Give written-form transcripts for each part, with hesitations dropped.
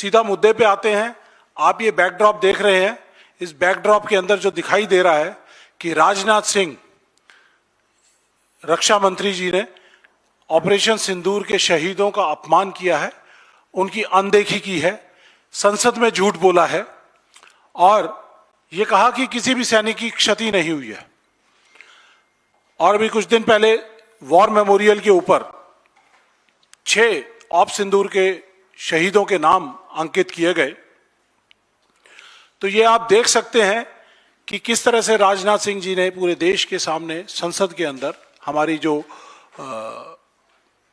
सीधा मुद्दे पे आते हैं। आप ये बैकड्रॉप देख रहे हैं, इस बैकड्रॉप के अंदर जो दिखाई दे रहा है कि राजनाथ सिंह रक्षा मंत्री जी ने ऑपरेशन सिंदूर के शहीदों का अपमान किया है, उनकी अनदेखी की है, संसद में झूठ बोला है और ये कहा कि किसी भी सैनिक की क्षति नहीं हुई है। और अभी कुछ दिन पहले वॉर मेमोरियल के ऊपर 6 ऑप सिंदूर के शहीदों के नाम अंकित किए गए। तो ये आप देख सकते हैं कि किस तरह से राजनाथ सिंह जी ने पूरे देश के सामने संसद के अंदर हमारी जो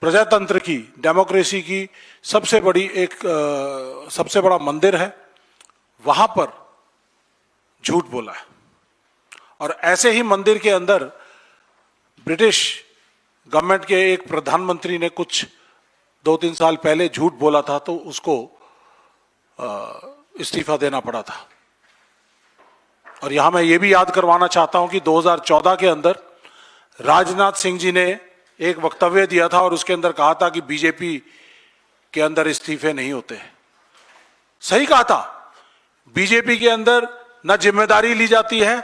प्रजातंत्र की, डेमोक्रेसी की सबसे बड़ा मंदिर है, वहां पर झूठ बोला है। और ऐसे ही मंदिर के अंदर ब्रिटिश गवर्नमेंट के एक प्रधानमंत्री ने कुछ 2-3 साल पहले झूठ बोला था, तो उसको इस्तीफा देना पड़ा था। और यहां मैं ये भी याद करवाना चाहता हूं कि 2014 के अंदर राजनाथ सिंह जी ने एक वक्तव्य दिया था और उसके अंदर कहा था कि बीजेपी के अंदर इस्तीफे नहीं होते। सही कहा था। बीजेपी के अंदर ना जिम्मेदारी ली जाती है,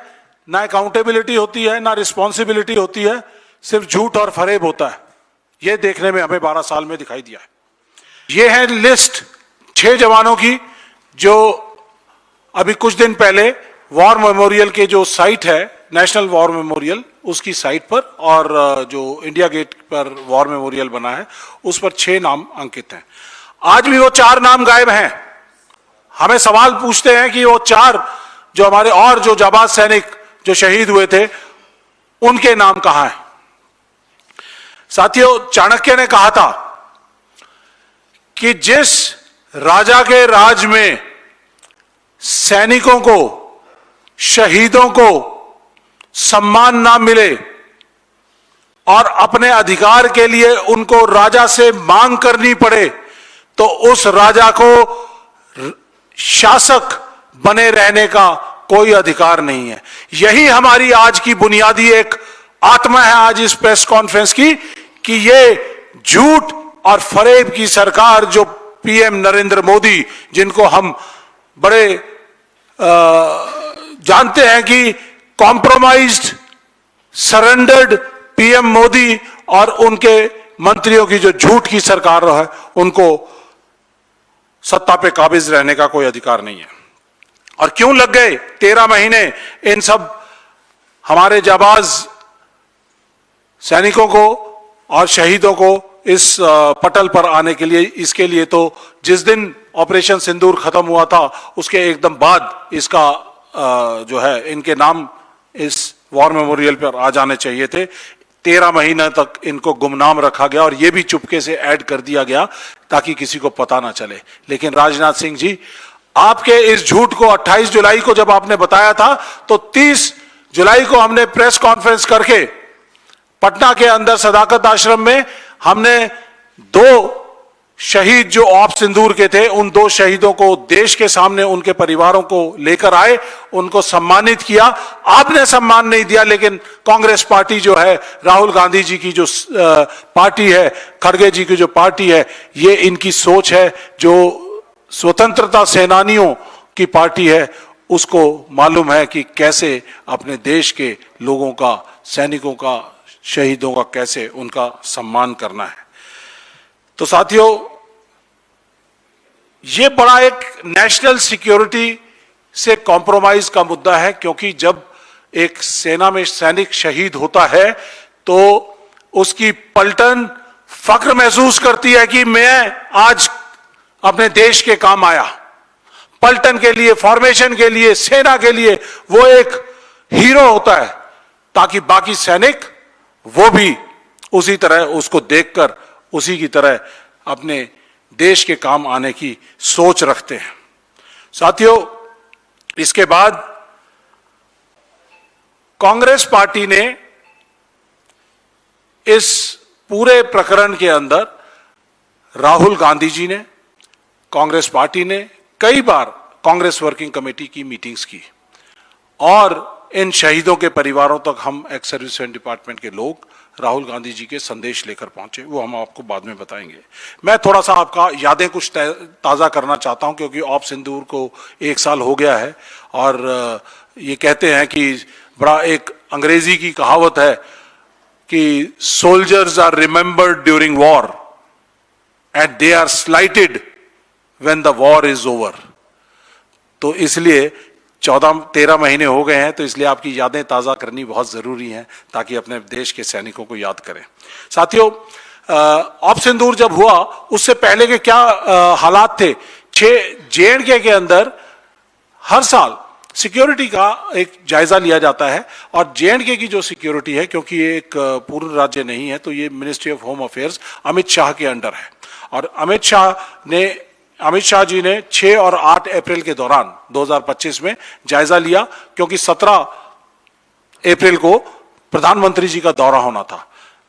ना अकाउंटेबिलिटी होती है, ना रिस्पॉन्सिबिलिटी होती है, सिर्फ झूठ और फरेब होता है। यह देखने में हमें 12 साल में दिखाई दिया है। यह है लिस्ट 6 जवानों की जो अभी कुछ दिन पहले वॉर मेमोरियल के जो साइट है, नेशनल वॉर मेमोरियल, उसकी साइट पर और जो इंडिया गेट पर वॉर मेमोरियल बना है उस पर 6 नाम अंकित हैं। आज भी वो 4 नाम गायब हैं। हमें सवाल पूछते हैं कि वो 4 जो हमारे और जो जाबाज सैनिक जो शहीद हुए थे उनके नाम कहां हैं। साथियों, चाणक्य ने कहा था कि जिस राजा के राज में सैनिकों को, शहीदों को सम्मान ना मिले और अपने अधिकार के लिए उनको राजा से मांग करनी पड़े, तो उस राजा को शासक बने रहने का कोई अधिकार नहीं है। यही हमारी आज की बुनियादी एक आत्मा है आज इस प्रेस कॉन्फ्रेंस की, कि ये झूठ और फरेब की सरकार जो पीएम नरेंद्र मोदी, जिनको हम बड़े जानते हैं कि कॉम्प्रोमाइज्ड, सरेंडर्ड पीएम मोदी और उनके मंत्रियों की जो झूठ की सरकार है, उनको सत्ता पे काबिज रहने का कोई अधिकार नहीं है। और क्यों लग गए 13 महीने इन सब हमारे जाबाज सैनिकों को और शहीदों को इस पटल पर आने के लिए? इसके लिए तो जिस दिन ऑपरेशन सिंदूर खत्म हुआ था उसके एकदम बाद इसका जो है इनके नाम इस वॉर मेमोरियल पर आ जाने चाहिए थे। 13 महीने तक इनको गुमनाम रखा गया और यह भी चुपके से ऐड कर दिया गया ताकि किसी को पता ना चले। लेकिन राजनाथ सिंह जी, आपके इस झूठ को 28 जुलाई को जब आपने बताया था, तो 30 जुलाई को हमने प्रेस कॉन्फ्रेंस करके पटना के अंदर सदाकत आश्रम में हमने 2 शहीद जो ऑप सिंदूर के थे, उन 2 शहीदों को देश के सामने उनके परिवारों को लेकर आए, उनको सम्मानित किया। आपने सम्मान नहीं दिया, लेकिन कांग्रेस पार्टी जो है, राहुल गांधी जी की जो पार्टी है, खड़गे जी की जो पार्टी है, ये इनकी सोच है। जो स्वतंत्रता सेनानियों की पार्टी है, उसको मालूम है कि कैसे अपने देश के लोगों का, सैनिकों का, शहीदों का कैसे उनका सम्मान करना है। तो साथियों, ये बड़ा एक नेशनल सिक्योरिटी से कॉम्प्रोमाइज का मुद्दा है, क्योंकि जब एक सेना में सैनिक शहीद होता है तो उसकी पलटन फक्र महसूस करती है कि मैं आज अपने देश के काम आया। पलटन के लिए, फॉर्मेशन के लिए, सेना के लिए वो एक हीरो होता है, ताकि बाकी सैनिक वो भी उसी तरह उसको देखकर उसी की तरह अपने देश के काम आने की सोच रखते हैं। साथियों, इसके बाद कांग्रेस पार्टी ने इस पूरे प्रकरण के अंदर, राहुल गांधी जी ने, कांग्रेस पार्टी ने कई बार कांग्रेस वर्किंग कमेटी की मीटिंग्स की और इन शहीदों के परिवारों तक हम एक्स सर्विसमैन डिपार्टमेंट के लोग राहुल गांधी जी के संदेश लेकर पहुंचे, वो हम आपको बाद में बताएंगे। मैं थोड़ा सा आपका यादें कुछ ताज़ा करना चाहता हूं, क्योंकि ऑपरेशन सिंदूर को 1 साल हो गया है और ये कहते हैं कि बड़ा एक अंग्रेजी की कहावत है कि soldiers are remembered during war and they are slighted when the war is over. तो इसलिए 14-13 महीने हो गए हैं, तो इसलिए आपकी यादें ताज़ा करनी बहुत ज़रूरी हैं ताकि अपने देश के सैनिकों को याद करें। साथियों, ऑपरेशन सिंदूर जब हुआ उससे पहले के क्या हालात थे? जे.एंड.के के अंदर हर साल सिक्योरिटी का एक जायजा लिया जाता है और जे.एंड.के की जो सिक्योरिटी है, क्योंकि ये एक पूर्ण राज्य नहीं है, तो ये ministry of home affairs Amit Shah के अंडर है। और अमित शाह जी ने 6 और 8 अप्रैल के दौरान 2025 में जायजा लिया, क्योंकि 17 अप्रैल को प्रधानमंत्री जी का दौरा होना था,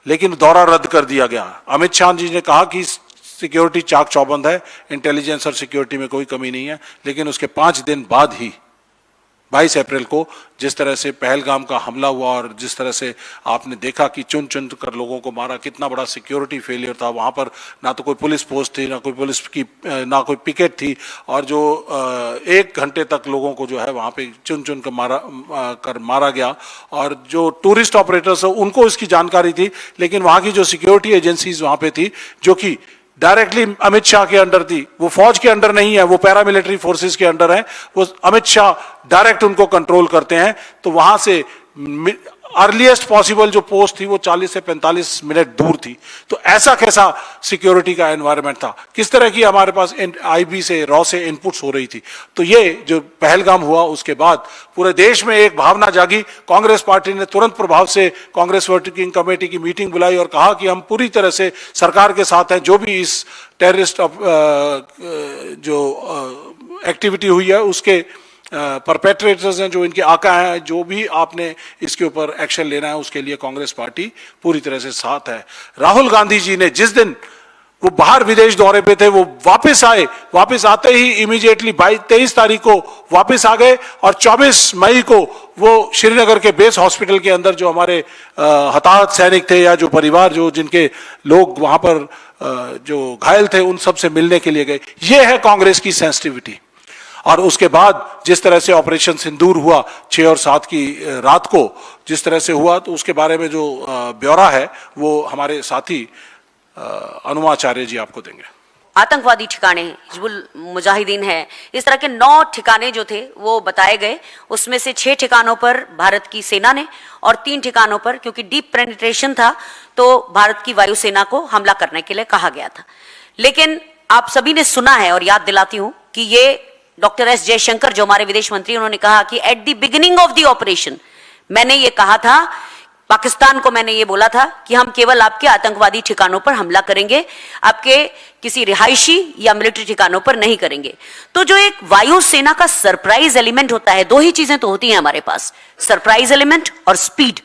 लेकिन दौरा रद्द कर दिया गया। अमित शाह जी ने कहा कि सिक्योरिटी चाक चौबंद है, इंटेलिजेंस और सिक्योरिटी में कोई कमी नहीं है, लेकिन उसके 5 दिन बाद ही 22 अप्रैल को जिस तरह से पहलगाम का हमला हुआ और जिस तरह से आपने देखा कि चुन चुन कर लोगों को मारा, कितना बड़ा सिक्योरिटी फेलियर था। वहाँ पर ना तो कोई पुलिस पोस्ट थी, ना कोई पुलिस की, ना कोई पिकेट थी, और जो 1 घंटे तक लोगों को जो है वहाँ पे चुन चुन कर मारा गया। और जो टूरिस्ट ऑपरेटर्स है उनको इसकी जानकारी थी, लेकिन वहाँ की जो सिक्योरिटी एजेंसीज वहाँ पे थी जो कि डायरेक्टली अमित शाह के अंडर थी, वो फौज के अंडर नहीं है, वो पैरामिलिट्री फोर्सेस के अंडर है, वो अमित शाह डायरेक्ट उनको कंट्रोल करते हैं। तो वहां से अर्लीस्ट पॉसिबल जो पोस्ट थी वो 40 से 45 मिनट दूर थी। तो ऐसा कैसा सिक्योरिटी का एनवायरनमेंट था, किस तरह की हमारे पास आईबी से रॉ से इनपुट्स हो रही थी। तो ये जो पहलगाम हुआ उसके बाद पूरे देश में एक भावना जागी। कांग्रेस पार्टी ने तुरंत प्रभाव से कांग्रेस वर्किंग कमेटी की मीटिंग बुलाई और कहा कि हम पूरी तरह से सरकार के साथ हैं, जो भी इस टेररिस्ट जो एक्टिविटी हुई है उसके परपेट्रेटर्स हैं, जो इनके आका हैं, जो भी आपने इसके ऊपर एक्शन लेना है उसके लिए कांग्रेस पार्टी पूरी तरह से साथ है। राहुल गांधी जी ने जिस दिन वो बाहर विदेश दौरे पे थे वो वापस आए, वापस आते ही इमीडिएटली 23 तारीख को वापस आ गए और 24 मई को वो श्रीनगर के बेस हॉस्पिटल के अंदर जो हमारे हताहत सैनिक थे या जो परिवार जो जिनके लोग वहां पर जो घायल थे उन सब से मिलने के लिए गए। ये है कांग्रेस की सेंसिटिविटी। और उसके बाद जिस तरह से ऑपरेशन सिंदूर हुआ 6 और 7 की रात को जिस तरह से हुआ, तो उसके बारे में जो ब्यौरा है वो हमारे साथी अनुमाचार्य जी आपको देंगे। आतंकवादी ठिकाने हिजबुल मुजाहिदीन है, इस तरह के 9 ठिकाने जो थे वो बताए गए। उसमें से 6 ठिकानों पर भारत की सेना ने और 3 ठिकानों पर, क्योंकि डीप पेनिट्रेशन था, तो भारत की वायुसेना को हमला करने के लिए कहा गया था। लेकिन आप सभी ने सुना है और याद दिलाती हूं कि ये डॉक्टर एस जयशंकर जो हमारे विदेश मंत्री, उन्होंने कहा कि at the beginning of the operation मैंने ये कहा था, पाकिस्तान को मैंने ये बोला था कि हम केवल आपके आतंकवादी ठिकानों पर हमला करेंगे, आपके किसी रिहायशी या मिलिट्री ठिकानों पर नहीं करेंगे। तो जो एक वायुसेना का सरप्राइज एलिमेंट होता है, 2 ही चीजें तो होती हैं हमारे पास, सरप्राइज एलिमेंट और स्पीड।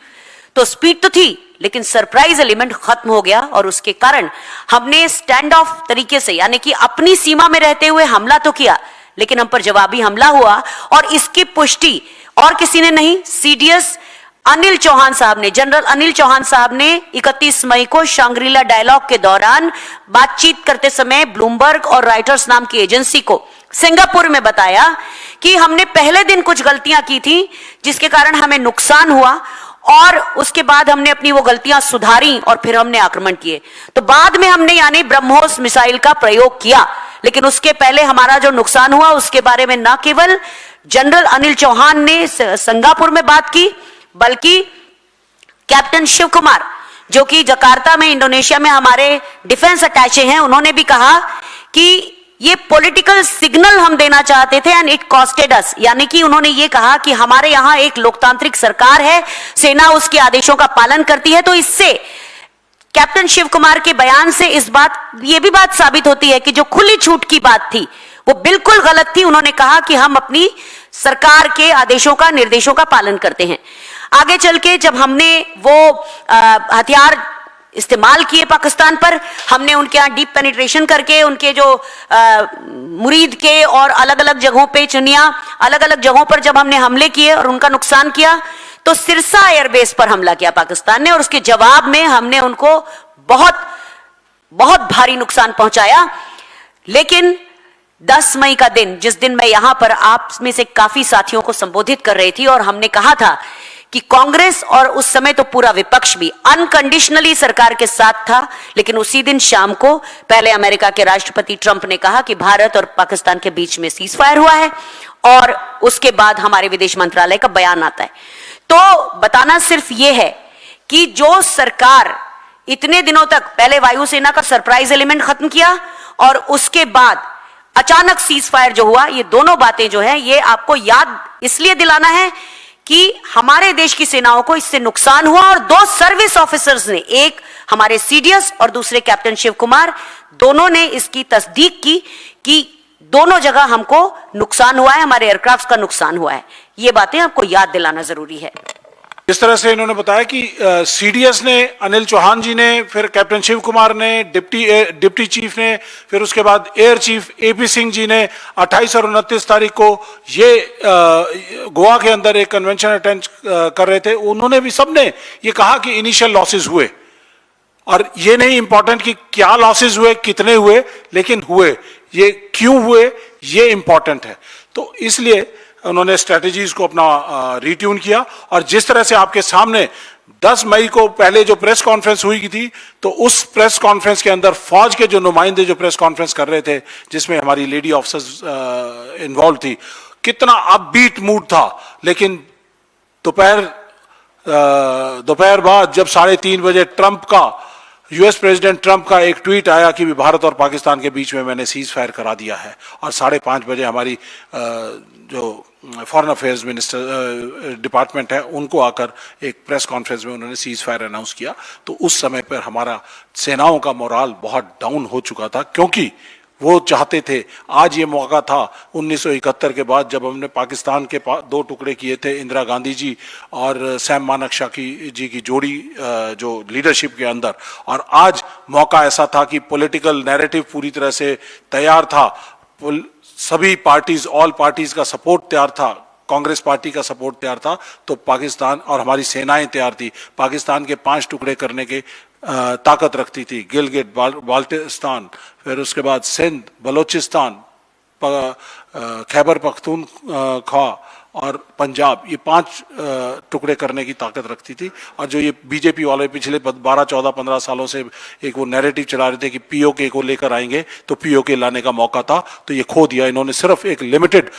तो स्पीड तो थी लेकिन सरप्राइज एलिमेंट खत्म हो गया और उसके कारण हमने स्टैंड ऑफ तरीके से, यानी कि अपनी सीमा में रहते हुए हमला तो किया, लेकिन हम पर जवाबी हमला हुआ। और इसकी पुष्टि और किसी ने नहीं, सीडीएस अनिल चौहान साहब ने, जनरल अनिल चौहान साहब ने 31 मई को शांग्रीला डायलॉग के दौरान बातचीत करते समय ब्लूमबर्ग और राइटर्स नाम की एजेंसी को सिंगापुर में बताया कि हमने पहले दिन कुछ गलतियां की थी जिसके कारण हमें नुकसान हुआ और उसके बाद हमने अपनी वो गलतियां सुधारी और फिर हमने आक्रमण किए। तो बाद में हमने यानी ब्रह्मोस मिसाइल का प्रयोग किया, लेकिन उसके पहले हमारा जो नुकसान हुआ उसके बारे में न केवल जनरल अनिल चौहान ने सिंगापुर में बात की, बल्कि कैप्टन शिव कुमार जो कि जकार्ता में इंडोनेशिया में हमारे डिफेंस अटैचे हैं, उन्होंने भी कहा कि ये पॉलिटिकल सिग्नल हम देना चाहते थे एंड इट कॉस्टेड अस, यानी कि उन्होंने ये कहा कि हमारे यहां एक लोकतांत्रिक सरकार है, सेना उसके आदेशों का पालन करती है। तो इससे कैप्टन शिव कुमार के बयान से ये भी बात साबित होती है कि जो खुली छूट की बात थी वो बिल्कुल गलत थी। उन्होंने कहा कि हम अपनी सरकार के आदेशों का, निर्देशों का पालन करते हैं। आगे चल के जब हमने वो हथियार इस्तेमाल किए पाकिस्तान पर। हमने उनके यहाँ डीप पेनिट्रेशन करके उनके जो मुरीद के और अलग अलग जगहों पे चुनिया अलग अलग जगहों पर जब हमने हमले किए और उनका नुकसान किया, तो सिरसा एयरबेस पर हमला किया पाकिस्तान ने, और उसके जवाब में हमने उनको बहुत बहुत भारी नुकसान पहुंचाया। लेकिन 10 मई का दिन, जिस दिन मैं यहां पर आप में से काफी साथियों को संबोधित कर रही थी और हमने कहा था कि कांग्रेस और उस समय तो पूरा विपक्ष भी अनकंडीशनली सरकार के साथ था, लेकिन उसी दिन शाम को पहले अमेरिका के राष्ट्रपति ट्रंप ने कहा कि भारत और पाकिस्तान के बीच में सीज फायर हुआ है, और उसके बाद हमारे विदेश मंत्रालय का बयान आता है। तो बताना सिर्फ यह है कि जो सरकार इतने दिनों तक पहले वायुसेना का सरप्राइज एलिमेंट खत्म किया और उसके बाद अचानक सीज फायर जो हुआ, ये दोनों बातें जो है ये आपको याद इसलिए दिलाना है कि हमारे देश की सेनाओं को इससे नुकसान हुआ, और 2 सर्विस ऑफिसर्स ने, एक हमारे सीडीएस और दूसरे कैप्टन शिव कुमार, दोनों ने इसकी तस्दीक की कि दोनों जगह हमको नुकसान हुआ है, हमारे एयरक्राफ्ट का नुकसान हुआ है। ये बातें आपको याद दिलाना जरूरी है। इस तरह से इन्होंने बताया कि सीडीएस ने, अनिल चौहान जी ने, फिर कैप्टन शिव कुमार ने, डिप्टी चीफ ने, फिर उसके बाद air chief AP Singh ji ने 28 और 29 तारीख को ये गोवा के अंदर एक कन्वेंशन अटेंड कर रहे थे। उन्होंने भी सबने ये कहा कि इनिशियल लॉसेस हुए, और ये नहीं इंपॉर्टेंट कि क्या लॉसेस हुए, कितने हुए, लेकिन हुए, ये क्यों हुए, ये इंपॉर्टेंट है। तो इसलिए उन्होंने स्ट्रेटजीज को अपना रिट्यून किया, और जिस तरह से आपके सामने 10 मई को पहले जो प्रेस कॉन्फ्रेंस हुई थी, तो उस प्रेस कॉन्फ्रेंस के अंदर फौज के जो नुमाइंदे जो प्रेस कॉन्फ्रेंस कर रहे थे, जिसमें हमारी लेडी ऑफिसर्स इन्वॉल्व थी, कितना अपबीट मूड था। लेकिन दोपहर बाद जब 3:30 बजे यूएस प्रेसिडेंट ट्रंप का एक ट्वीट आया कि भारत और पाकिस्तान के बीच में मैंने सीज फायर करा दिया है, और 5:30 बजे हमारी जो फॉरेन अफेयर्स मिनिस्टर डिपार्टमेंट है उनको आकर एक प्रेस कॉन्फ्रेंस में उन्होंने सीज फायर अनाउंस किया, तो उस समय पर हमारा सेनाओं का मोराल बहुत डाउन हो चुका था, क्योंकि वो चाहते थे, आज ये मौका था 1971 के बाद जब हमने पाकिस्तान के 2 टुकड़े किए थे, इंदिरा गांधी जी और सैम मानेकशॉ जी की जोड़ी जो लीडरशिप के अंदर, और आज मौका ऐसा था कि पॉलिटिकल नैरेटिव पूरी तरह से तैयार था, सभी पार्टीज, ऑल पार्टीज का सपोर्ट तैयार था, कांग्रेस पार्टी का सपोर्ट तैयार था, तो पाकिस्तान और हमारी सेनाएं तैयार थी। पाकिस्तान के 5 टुकड़े करने के ताकत रखती थी, गिलगिट बाल्टिस्तान, फिर उसके बाद सिंध, बलोचिस्तान, खैबर पख्तूनख्वा और पंजाब, ये 5 टुकड़े करने की ताकत रखती थी। और जो ये बीजेपी वाले पिछले 12, 14, 15 सालों से एक वो नैरेटिव चला रहे थे कि पीओके को लेकर आएंगे, तो पीओके लाने का मौका था, तो ये खो दिया इन्होंने। सिर्फ एक लिमिटेड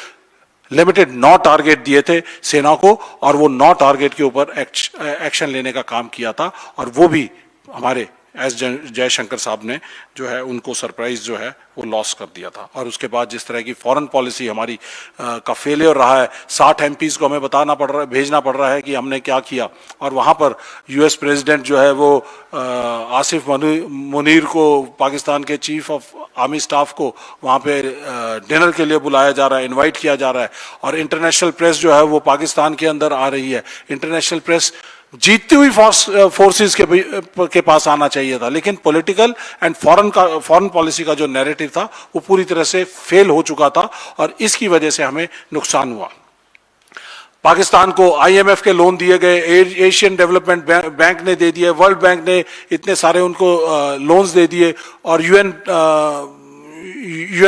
9 टारगेट दिए थे सेना को, और वो 9 टारगेट के ऊपर एक्शन लेने का काम किया था, और वो भी हमारे एस जयशंकर साहब ने जो है उनको सरप्राइज जो है वो लॉस कर दिया था। और उसके बाद जिस तरह की फॉरेन पॉलिसी हमारी का फेलियर रहा है, 60 एमपीज को हमें भेजना पड़ रहा है कि हमने क्या किया, और वहाँ पर यूएस प्रेसिडेंट जो है वो आसिफ मुनीर को, पाकिस्तान के चीफ ऑफ आर्मी स्टाफ को वहाँ पे डिनर के लिए बुलाया जा रहा है, इनवाइट किया जा रहा है, और इंटरनेशनल प्रेस जो है वो पाकिस्तान के अंदर आ रही है। इंटरनेशनल प्रेस जीतती हुई फोर्सेस के पास आना चाहिए था, लेकिन पॉलिटिकल एंड फॉरेन पॉलिसी का जो नैरेटिव था वो पूरी तरह से फेल हो चुका था, और इसकी वजह से हमें नुकसान हुआ। पाकिस्तान को आईएमएफ के लोन दिए गए, एशियन डेवलपमेंट बैंक ने दे दिए, वर्ल्ड बैंक ने इतने सारे उनको लोन्स दे दिए, और यूएन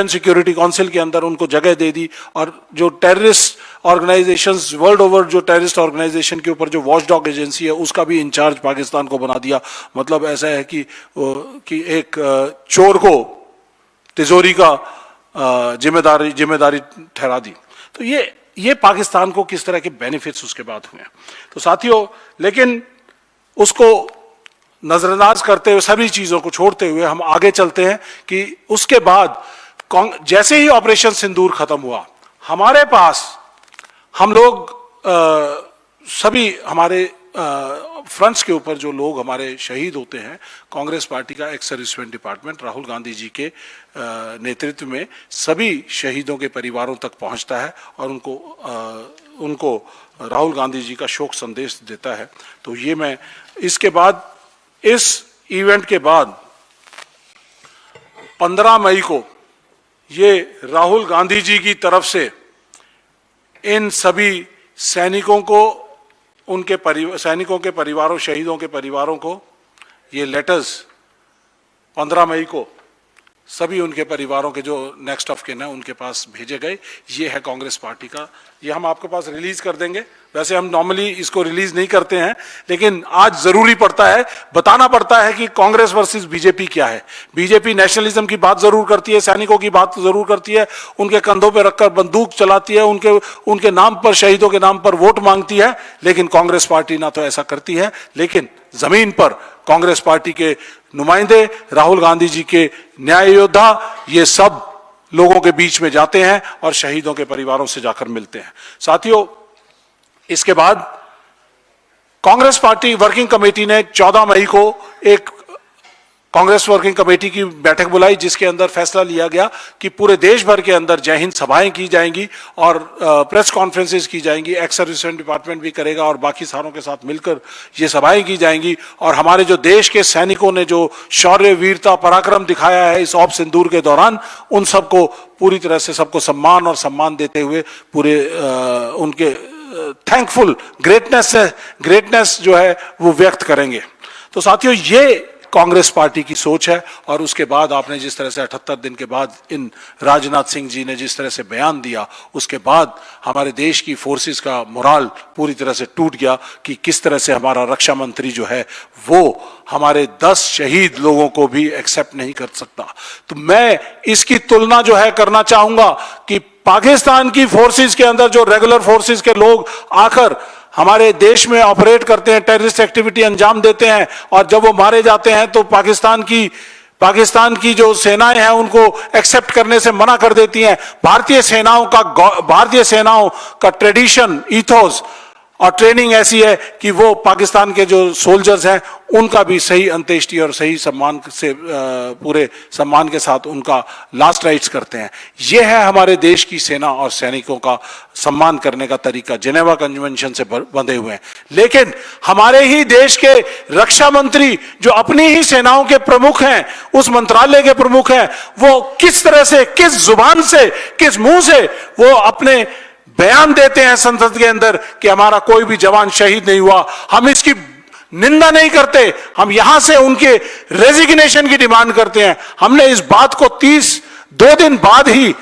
सिक्योरिटी काउंसिल के अंदर उनको जगह दे दी, और जो टेररिस्ट ऑर्गेनाइजेशंस वर्ल्ड ओवर, जो टेररिस्ट ऑर्गेनाइजेशन के ऊपर जो वॉचडॉग एजेंसी है उसका भी इंचार्ज पाकिस्तान को बना दिया। मतलब ऐसा है कि एक चोर को तिजोरी का जिम्मेदारी ठहरा दी। तो ये पाकिस्तान को किस तरह के बेनिफिट्स उसके बाद हुए। तो साथियों, लेकिन उसको नजरअंदाज करते हुए, सभी चीजों को छोड़ते हुए हम आगे चलते हैं कि उसके बाद जैसे ही ऑपरेशन सिंदूर खत्म हुआ, हमारे पास हम लोग सभी हमारे फ्रंट्स के ऊपर जो लोग हमारे शहीद होते हैं, कांग्रेस पार्टी का ex serviceman department Rahul Gandhi ji के नेतृत्व में सभी शहीदों के परिवारों तक पहुंचता है, और उनको राहुल गांधी जी का शोक संदेश देता है। तो ये मैं इसके बाद इस इवेंट के बाद 15 मई को ये राहुल गांधी जी की तरफ से इन सभी सैनिकों को, सैनिकों के परिवारों, शहीदों के परिवारों को ये लेटर्स 15 मई को सभी उनके परिवारों के जो नेक्स्ट ऑफ किन है उनके पास भेजे गए। ये है कांग्रेस पार्टी का, ये हम आपके पास रिलीज कर देंगे। वैसे हम नॉर्मली इसको रिलीज नहीं करते हैं, लेकिन आज जरूरी पड़ता है, बताना पड़ता है कि कांग्रेस वर्सेस बीजेपी क्या है। बीजेपी नेशनलिज्म की बात जरूर करती है, सैनिकों की बात जरूर करती है, उनके कंधों पर रखकर बंदूक चलाती है, उनके नाम पर, शहीदों के नाम पर वोट मांगती है। लेकिन कांग्रेस पार्टी ना तो ऐसा करती है, लेकिन जमीन पर कांग्रेस पार्टी के नुमाइंदे, राहुल गांधी जी के न्याय योद्धा, ये सब लोगों के बीच में जाते हैं और शहीदों के परिवारों से जाकर मिलते हैं। साथियों, इसके बाद कांग्रेस पार्टी वर्किंग कमेटी ने 14 मई को एक कांग्रेस वर्किंग कमेटी की बैठक बुलाई, जिसके अंदर फैसला लिया गया कि पूरे देश भर के अंदर जय हिंद सभाएं की जाएंगी और प्रेस कॉन्फ्रेंसेस की जाएंगी। एक्स सर्विसमेंट डिपार्टमेंट भी करेगा और बाकी सारों के साथ मिलकर ये सभाएं की जाएंगी। और हमारे जो देश के सैनिकों ने जो शौर्य, वीरता, पराक्रम दिखाया है इस ऑप सिंदूर के दौरान, उन सबको पूरी तरह से सबको सम्मान और सम्मान देते हुए पूरे उनके थैंकफुल ग्रेटनेस जो है वो व्यक्त करेंगे। तो साथियों, ये कांग्रेस पार्टी की सोच है। और उसके बाद आपने जिस तरह से 78 दिन के बाद इन राजनाथ सिंह जी ने जिस तरह से बयान दिया, उसके बाद हमारे देश की फोर्सेस का मोराल पूरी तरह से टूट गया कि किस तरह से हमारा रक्षा मंत्री जो है वो हमारे 10 शहीद लोगों को भी एक्सेप्ट नहीं कर सकता। तो मैं इसकी तुलना जो है करना चाहूंगा कि पाकिस्तान की फोर्सेस के अंदर जो रेगुलर फोर्सेस के लोग आकर हमारे देश में ऑपरेट करते हैं, टेररिस्ट एक्टिविटी अंजाम देते हैं, और जब वो मारे जाते हैं तो पाकिस्तान की जो सेनाएं हैं उनको एक्सेप्ट करने से मना कर देती हैं। भारतीय सेनाओं का ट्रेडिशन, ईथोस और ट्रेनिंग ऐसी है कि वो पाकिस्तान के जो सोल्जर्स हैं उनका भी सही अंत्येष्टि और सही सम्मान से, पूरे सम्मान के साथ उनका लास्ट राइट्स करते हैं। यह है हमारे देश की सेना और सैनिकों का सम्मान करने का तरीका, जेनेवा कन्वेंशन से बंधे हुए हैं। लेकिन हमारे ही देश के रक्षा मंत्री जो अपनी ही सेनाओं के प्रमुख हैं, उस मंत्रालय के प्रमुख हैं, वो किस तरह से, किस जुबान से, किस मुंह से वो अपने बयान देते हैं संसद के अंदर कि हमारा कोई भी जवान शहीद नहीं हुआ। हम इसकी निंदा नहीं करते, हम यहां से उनके रेजिग्नेशन की डिमांड करते हैं। हमने इस बात को 2 दिन बाद ही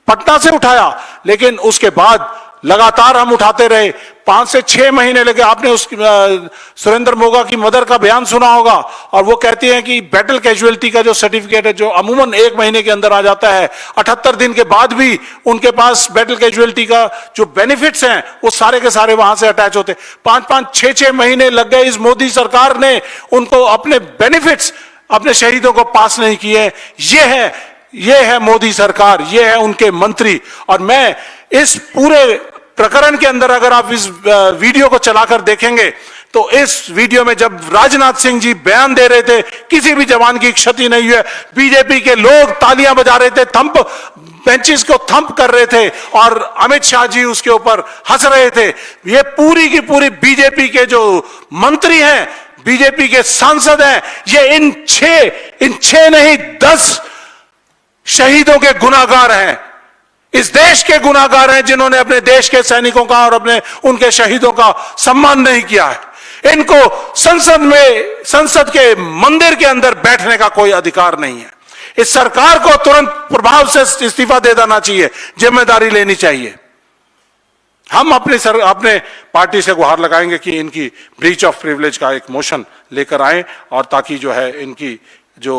पटना से उठाया, लेकिन उसके बाद लगातार हम उठाते रहे। 5 से 6 महीने लगे। आपने उस सुरेंद्र मोगा की मदर का बयान सुना होगा, और वो कहती हैं कि बैटल कैजुअलिटी का जो सर्टिफिकेट है, जो अमूमन 1 महीने के अंदर आ जाता है, 78 दिन के बाद भी उनके पास बैटल कैजुअलिटी का जो बेनिफिट्स हैं वो सारे के सारे वहां से अटैच होते। 5-5, 6-6 महीने लग गए इस मोदी सरकार ने उनको अपने बेनिफिट्स, अपने शहीदों को पास नहीं किए। ये है मोदी सरकार, ये है उनके मंत्री। और मैं इस पूरे प्रकरण के अंदर, अगर आप इस वीडियो को चलाकर देखेंगे तो इस वीडियो में जब राजनाथ सिंह जी बयान दे रहे थे, किसी भी जवान की क्षति नहीं हुई है। बीजेपी के लोग तालियां बजा रहे थे, बेंचेस को थंप कर रहे थे, और अमित शाह जी उसके ऊपर हंस रहे थे। ये पूरी की पूरी बीजेपी के जो मंत्री हैं, बीजेपी के सांसद हैं, ये इन 6 नहीं 10 शहीदों के गुनाहगार हैं। इस देश के गुनाहगार हैं जिन्होंने अपने देश के सैनिकों का और उनके शहीदों का सम्मान नहीं किया है। इनको संसद के मंदिर के अंदर बैठने का कोई अधिकार नहीं है। इस सरकार को तुरंत प्रभाव से इस्तीफा दे देना चाहिए, जिम्मेदारी लेनी चाहिए। हम अपने पार्टी से गुहार लगाएंगे कि इनकी ब्रीच ऑफ प्रिविलेज का एक मोशन लेकर आए, और ताकि जो है इनकी जो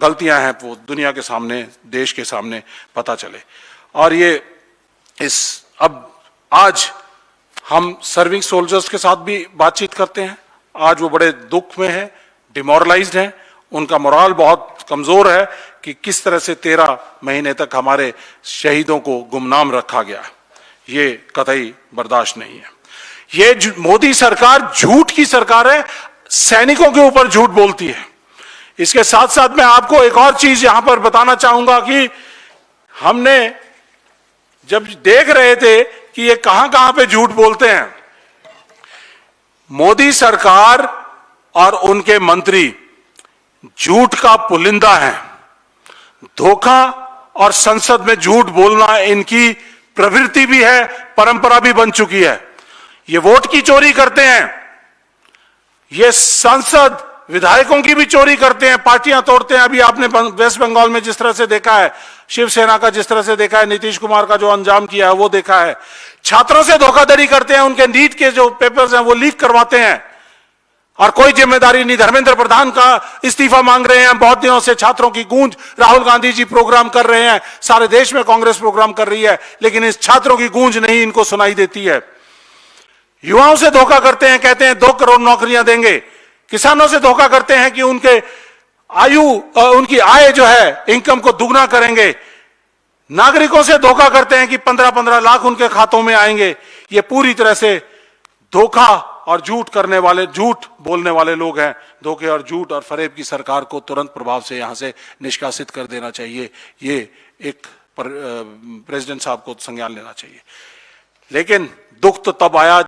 गलतियां हैं वो दुनिया के सामने, देश के सामने पता चले। और आज हम सर्विंग सोल्जर्स के साथ भी बातचीत करते हैं। आज वो बड़े दुख में हैं, डिमोरलाइज्ड हैं, उनका मोराल बहुत कमजोर है कि किस तरह से 13 महीने तक हमारे शहीदों को गुमनाम रखा गया। ये कतई बर्दाश्त नहीं है। ये मोदी सरकार झूठ की सरकार है, सैनिकों के ऊपर झूठ बोलती है। इसके साथ साथ मैं आपको एक और चीज यहां पर बताना चाहूंगा कि हमने जब देख रहे थे कि ये कहां पे झूठ बोलते हैं, मोदी सरकार और उनके मंत्री झूठ का पुलिंदा हैं। धोखा और संसद में झूठ बोलना इनकी प्रवृत्ति भी है, परंपरा भी बन चुकी है। ये वोट की चोरी करते हैं, ये सांसद विधायकों की भी चोरी करते हैं, पार्टियां तोड़ते हैं। अभी आपने वेस्ट बंगाल में जिस तरह से देखा है, शिवसेना का जिस तरह से देखा है, नीतीश कुमार का जो अंजाम किया है वो देखा है। छात्रों से धोखाधड़ी करते हैं, उनके नीट के जो पेपर्स हैं वो लीक करवाते हैं और कोई जिम्मेदारी नहीं। धर्मेंद्र प्रधान का इस्तीफा मांग रहे हैं, बहुत दिनों से छात्रों की गूंज। राहुल गांधी जी प्रोग्राम कर रहे हैं, सारे देश में कांग्रेस प्रोग्राम कर रही है, लेकिन इस छात्रों की गूंज नहीं इनको सुनाई देती है। युवाओं से धोखा करते हैं, कहते हैं 2 करोड़ नौकरियां देंगे। किसानों से धोखा करते हैं कि उनकी आय जो है इनकम को दुगना करेंगे। नागरिकों से धोखा करते हैं कि 15-15 लाख उनके खातों में आएंगे। ये पूरी तरह से धोखा और झूठ बोलने वाले लोग हैं। धोखे और झूठ और फरेब की सरकार को तुरंत प्रभाव से यहां से निष्कासित कर देना चाहिए। ये एक प्रेसिडेंट साहब को संज्ञान लेना चाहिए। लेकिन दुख तो तब आया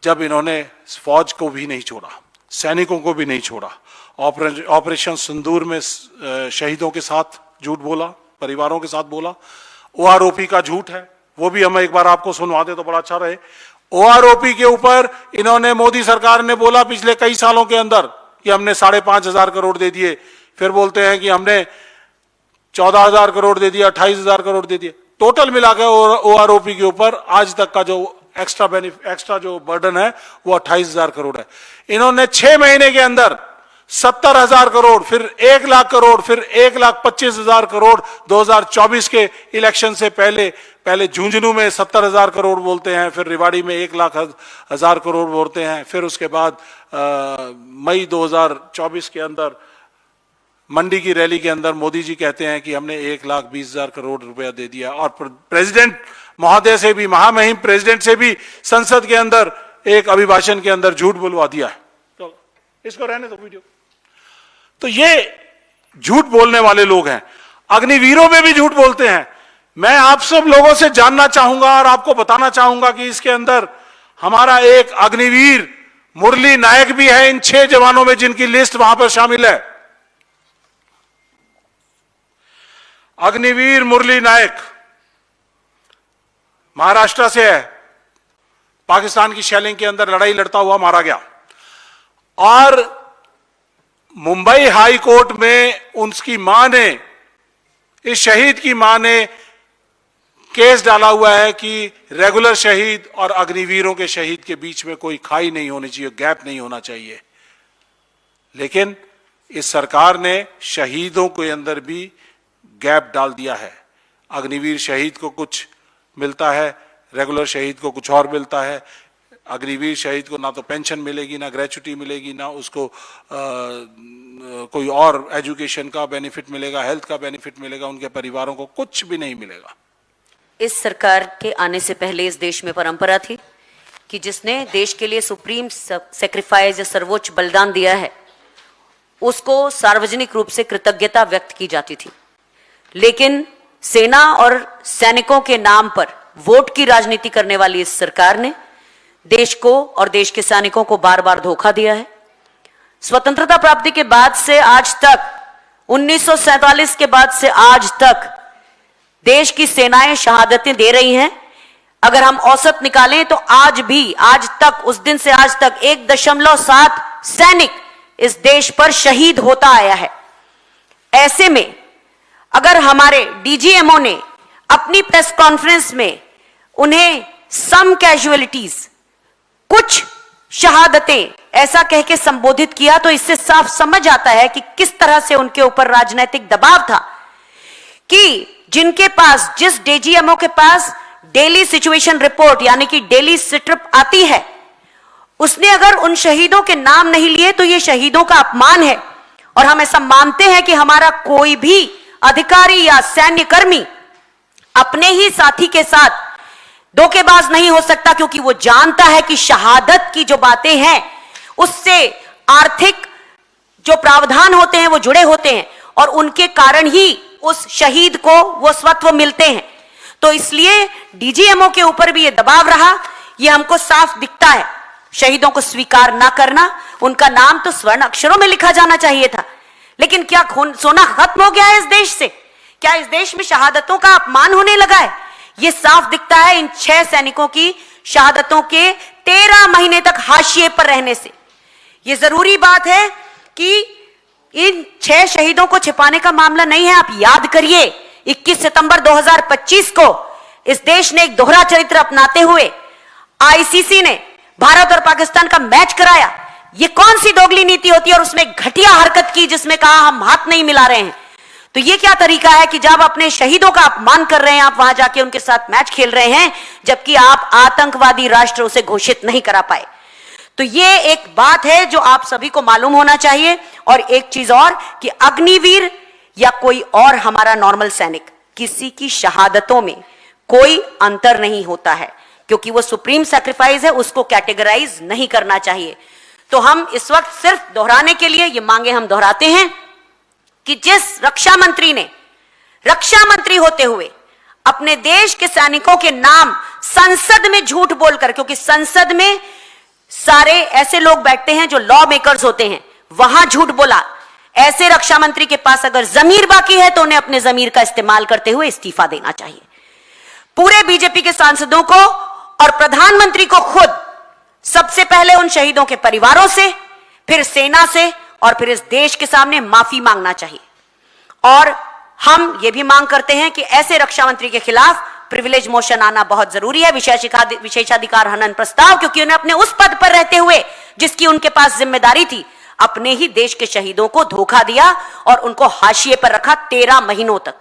जब इन्होंने फौज को भी नहीं छोड़ा, सैनिकों को भी नहीं छोड़ा। ऑपरेशन सिंदूर में शहीदों के साथ झूठ बोला, परिवारों के साथ बोला। ओआरओपी का झूठ है, वो भी हम एक बार आपको सुनवा दे तो बड़ा अच्छा रहे। ओआरओपी के ऊपर इन्होंने, मोदी सरकार ने बोला पिछले कई सालों के अंदर कि हमने 5,500 करोड़ दे दिए। फिर बोलते हैं कि हमने 14,000 करोड़ दे दिया, 28,000 करोड़ दे दिए। टोटल मिलाकर ओआरओपी के ऊपर आज तक का जो एक्स्ट्रा जो बर्डन है वो 28,000 करोड़ है। इन्होंने 6 महीने के अंदर 70,000 करोड़, फिर 1 लाख करोड़, फिर 1,25,000 करोड़ 2024 के इलेक्शन से पहले झुंझुनू में 70,000 करोड़ बोलते हैं, फिर रेवाड़ी में 1,00,000 करोड़ बोलते हैं। फिर उसके बाद मई 2024 के अंदर मंडी की रैली के अंदर मोदी जी कहते हैं कि हमने 1,20,000 करोड़ रुपया दे दिया। और प्रेसिडेंट महोदय से भी, महामहिम प्रेसिडेंट से भी संसद के अंदर एक अभिभाषण के अंदर झूठ बुलवा दिया है। तो इसको रहने दो वीडियो। तो ये झूठ बोलने वाले लोग हैं। अग्निवीरों में भी झूठ बोलते हैं। मैं आप सब लोगों से जानना चाहूंगा और आपको बताना चाहूंगा कि इसके अंदर हमारा एक अग्निवीर मुरली नायक भी है, इन 6 जवानों में जिनकी लिस्ट वहां पर शामिल है। अग्निवीर मुरली नायक महाराष्ट्र से है, पाकिस्तान की शेलिंग के अंदर लड़ाई लड़ता हुआ मारा गया। और मुंबई हाई कोर्ट में उसकी मां ने, इस शहीद की मां ने केस डाला हुआ है कि रेगुलर शहीद और अग्निवीरों के शहीद के बीच में कोई खाई नहीं होनी चाहिए, गैप नहीं होना चाहिए। लेकिन इस सरकार ने शहीदों के अंदर भी गैप डाल दिया है। अग्निवीर शहीद को कुछ मिलता है, रेगुलर शहीद को कुछ और मिलता है। अग्निवीर शहीद को ना तो पेंशन मिलेगी, ना ग्रेच्युटी मिलेगी, ना उसको कोई और एजुकेशन का बेनिफिट मिलेगा, हेल्थ का बेनिफिट मिलेगा, उनके परिवारों को कुछ भी नहीं मिलेगा। इस सरकार के आने से पहले इस देश में परंपरा थी कि जिसने देश के लिए सुप्रीम सेक्रीफाइस या सर्वोच्च बलिदान दिया है उसको सार्वजनिक रूप से कृतज्ञता व्यक्त की जाती थी। लेकिन सेना और सैनिकों के नाम पर वोट की राजनीति करने वाली इस सरकार ने देश को और देश के सैनिकों को बार बार धोखा दिया है। स्वतंत्रता प्राप्ति के बाद से आज तक, 1947 के बाद से आज तक देश की सेनाएं शहादतें दे रही हैं। अगर हम औसत निकालें तो आज तक उस दिन से आज तक 1.7 सैनिक इस देश पर शहीद होता आया है। ऐसे में अगर हमारे डीजीएमओ ने अपनी प्रेस कॉन्फ्रेंस में उन्हें सम कैजुअलिटीज, कुछ शहादतें ऐसा कह के संबोधित किया, तो इससे साफ समझ आता है कि किस तरह से उनके ऊपर राजनीतिक दबाव था कि जिनके पास, जिस डीजीएमओ के पास डेली सिचुएशन रिपोर्ट यानी कि डेली सिट्रिप आती है, उसने अगर उन शहीदों के नाम नहीं लिए तो यह शहीदों का अपमान है। और हम ऐसा मानते हैं कि हमारा कोई भी अधिकारी या सैन्य कर्मी अपने ही साथी के साथ धोखेबाज नहीं हो सकता, क्योंकि वो जानता है कि शहादत की जो बातें हैं उससे आर्थिक जो प्रावधान होते हैं वो जुड़े होते हैं और उनके कारण ही उस शहीद को वो स्वत्व मिलते हैं। तो इसलिए डीजीएमओ के ऊपर भी ये दबाव रहा, ये हमको साफ दिखता है। शहीदों को स्वीकार ना करना, उनका नाम तो स्वर्ण अक्षरों में लिखा जाना चाहिए था, लेकिन क्या सोना खत्म हो गया है इस देश से? क्या इस देश में शहादतों का अपमान होने लगा है? यह साफ दिखता है इन 6 सैनिकों की शहादतों के 13 महीने तक हाशिए पर रहने से। यह जरूरी बात है कि इन 6 शहीदों को छिपाने का मामला नहीं है। आप याद करिए 21 सितंबर 2025 को इस देश ने एक दोहरा चरित्र अपनाते हुए आईसीसी ने भारत और पाकिस्तान का मैच कराया। यह कौन सी दोगली नीति होती है? और उसमें घटिया हरकत की जिसमें कहा हम हाथ नहीं मिला रहे हैं। तो यह क्या तरीका है कि जब अपने शहीदों का अपमान कर रहे हैं आप वहां जाके उनके साथ मैच खेल रहे हैं, जबकि आप आतंकवादी राष्ट्र उसे घोषित नहीं करा पाए। तो ये एक बात है जो आप सभी को मालूम होना चाहिए। और एक चीज और कि अग्निवीर या कोई और हमारा नॉर्मल सैनिक, किसी की शहादतों में कोई अंतर नहीं होता है, क्योंकि वो सुप्रीम सैक्रिफाइस है, उसको कैटेगराइज नहीं करना चाहिए। तो हम इस वक्त सिर्फ दोहराने के लिए ये मांगे हम दोहराते हैं कि जिस रक्षा मंत्री ने रक्षा मंत्री होते हुए अपने देश के सैनिकों के नाम संसद में झूठ बोलकर, क्योंकि संसद में सारे ऐसे लोग बैठते हैं जो लॉ मेकर्स होते हैं, वहां झूठ बोला, ऐसे रक्षा मंत्री के पास अगर जमीर बाकी है तो उन्हें अपने जमीर का इस्तेमाल करते हुए इस्तीफा देना चाहिए। पूरे बीजेपी के सांसदों को और प्रधानमंत्री को खुद सबसे पहले उन शहीदों के परिवारों से, फिर सेना से और फिर इस देश के सामने माफी मांगना चाहिए। और हम ये भी मांग करते हैं कि ऐसे रक्षा मंत्री के खिलाफ प्रिविलेज मोशन आना बहुत जरूरी है, विशेषाधिकार हनन प्रस्ताव, क्योंकि उन्हें अपने उस पद पर रहते हुए जिसकी उनके पास जिम्मेदारी थी, अपने ही देश के शहीदों को धोखा दिया और उनको हाशिए पर रखा 13 महीनों तक।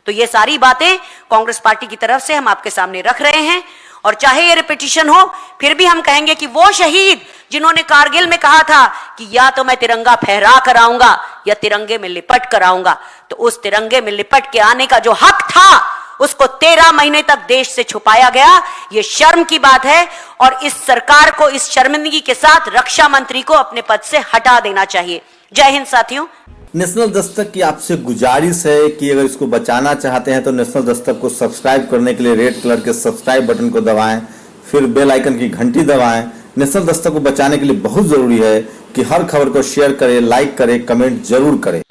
तो ये सारी बातें कांग्रेस पार्टी की तरफ से हम आपके सामने रख रहे हैं। और चाहे ये रिपीटिशन हो, फिर भी हम कहेंगे कि वो शहीद जिन्होंने कारगिल में कहा था कि या तो मैं तिरंगा फहरा कर आऊंगा या तिरंगे में लिपट कर आऊंगा, तो उस तिरंगे में लिपट के आने का जो हक था उसको 13 महीने तक देश से छुपाया गया। ये शर्म की बात है और इस सरकार को इस शर्मिंदगी के साथ रक्षा मंत्री को अपने पद से हटा देना चाहिए। जय हिंद साथियों। नेशनल दस्तक की आपसे गुजारिश है कि अगर इसको बचाना चाहते हैं तो नेशनल दस्तक को सब्सक्राइब करने के लिए रेड कलर के सब्सक्राइब बटन को दबाएं, फिर बेल आइकन की घंटी दबाएं। नेशनल दस्तक को बचाने के लिए बहुत जरूरी है कि हर खबर को शेयर करें, लाइक करें, कमेंट जरूर करें।